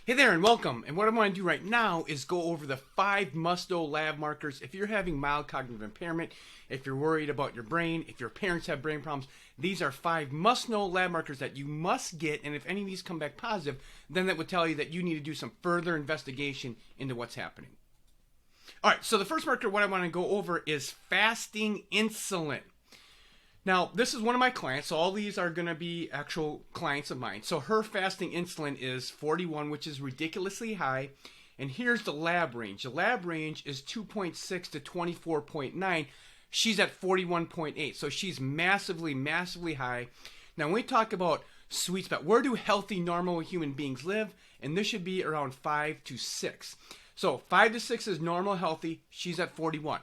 Hey there and welcome. And what I want to do right now is go over the 5 must-know lab markers. If you're having mild cognitive impairment, if you're worried about your brain, if your parents have brain problems, these are 5 must-know lab markers that you must get. And if any of these come back positive, then that would tell you that you need to do some further investigation into what's happening. All right, so the first marker what I want to go over is fasting insulin. Now, this is one of my clients, so all these are going to be actual clients of mine. So her fasting insulin is 41, which is ridiculously high. And here's the lab range. The lab range is 2.6 to 24.9. She's at 41.8, so she's massively, massively high. Now, when we talk about sweet spot, where do healthy, normal human beings live? And this should be around 5 to 6. So 5 to 6 is normal, healthy. She's at 41.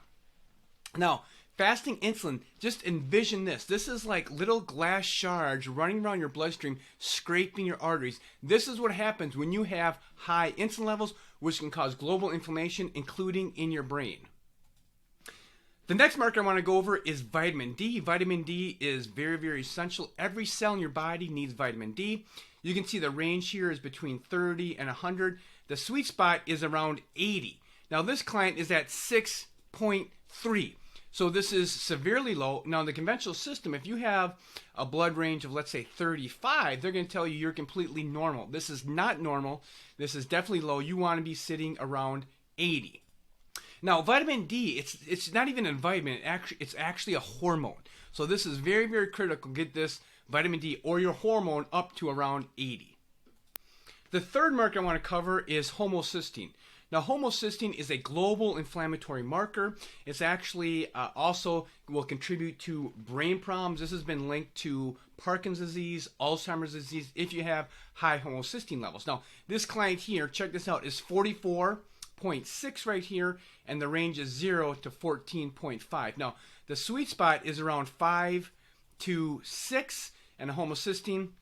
Now, fasting insulin, just envision this. This is like little glass shards running around your bloodstream, scraping your arteries. This is what happens when you have high insulin levels, which can cause global inflammation, including in your brain. The next marker I want to go over is vitamin D. Vitamin D is very, very essential. Every cell in your body needs vitamin D. You can see the range here is between 30 and 100. The sweet spot is around 80. Now, this client is at 6.3. So this is severely low. Now, in the conventional system, if you have a blood range of, let's say, 35, they're going to tell you you're completely normal. This is not normal. This is definitely low. You want to be sitting around 80. Now, vitamin D, it's not even a vitamin. It's actually a hormone. So this is very, very critical. Get this vitamin D or your hormone up to around 80. The third marker I want to cover is homocysteine. Now, homocysteine is a global inflammatory marker. It's actually also will contribute to brain problems. This has been linked to Parkinson's disease, Alzheimer's disease, if you have high homocysteine levels. Now, this client here, check this out, is 44.6 right here, and the range is 0 to 14.5. Now, the sweet spot is around 5 to 6, and a homocysteine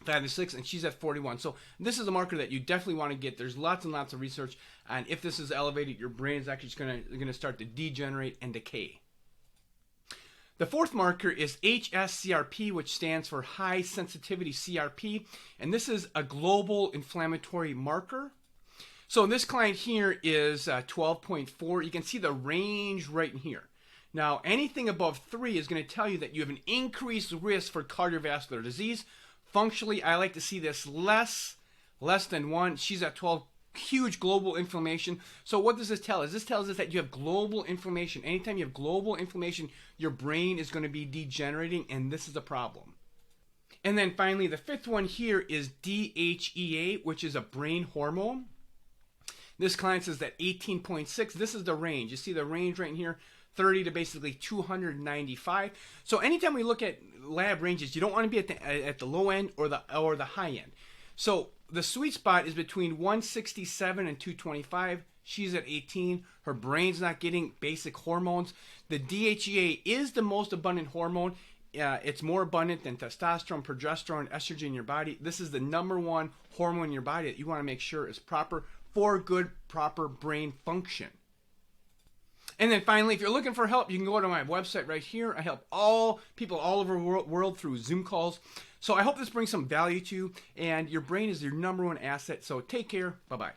5 to 6, and she's at 41. So this is a marker that you definitely want to get. There's lots and lots of research, and if this is elevated, your brain is actually going to start to degenerate and decay. The fourth marker is hsCRP, which stands for high sensitivity CRP, and this is a global inflammatory marker. So this client here is 12.4. You can see the range right in here. Now, anything above 3 is going to tell you that you have an increased risk for cardiovascular disease. Functionally, I like to see this less than 1. She's at 12. Huge global inflammation. So what does this tell us? This tells us that you have global inflammation. Anytime you have global inflammation, your brain is going to be degenerating, and this is a problem. And then finally, the fifth one here is DHEA, which is a brain hormone. This client says that 18.6. This is the range. You see the range right in here, 30 to basically 295. So anytime we look at lab ranges, you don't want to be at the low end or the high end. So the sweet spot is between 167 and 225. She's at 18. Her brain's not getting basic hormones. The DHEA is the most abundant hormone. It's more abundant than testosterone, progesterone, estrogen in your body. This is the #1 hormone in your body that you want to make sure is proper for good, proper brain function. And then finally, if you're looking for help, you can go to my website right here. I help all people all over the world through Zoom calls. So I hope this brings some value to you, and your brain is your #1 asset. So take care. Bye-bye.